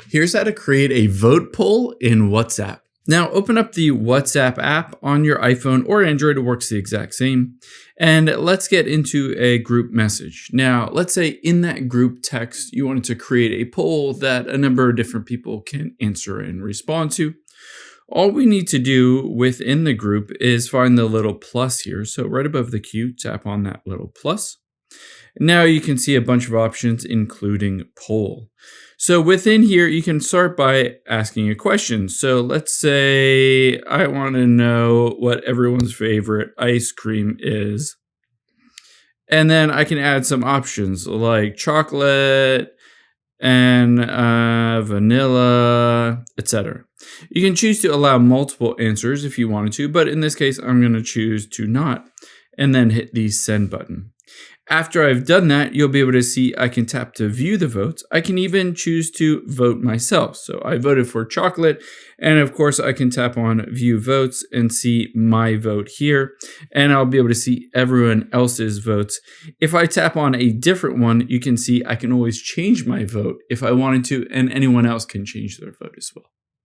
Here's how to create a vote poll in WhatsApp. Now open up the WhatsApp app on your iPhone or Android. It works the exact same. And let's get into a group message. Now, let's say in that group text, you wanted to create a poll that a number of different people can answer and respond to. All we need to do within the group is find the little plus here. So right above the Q, tap on that little plus. Now you can see a bunch of options, including poll. So within here, you can start by asking a question. So let's say I want to know what everyone's favorite ice cream is. And then I can add some options like chocolate and vanilla, etc. You can choose to allow multiple answers if you wanted to, but in this case, I'm going to choose to not, and then hit the send button. After I've done that, you'll be able to see I can tap to view the votes. I can even choose to vote myself. So I voted for chocolate, and of course I can tap on view votes and see my vote here, and I'll be able to see everyone else's votes. If I tap on a different one, you can see I can always change my vote if I wanted to, and anyone else can change their vote as well.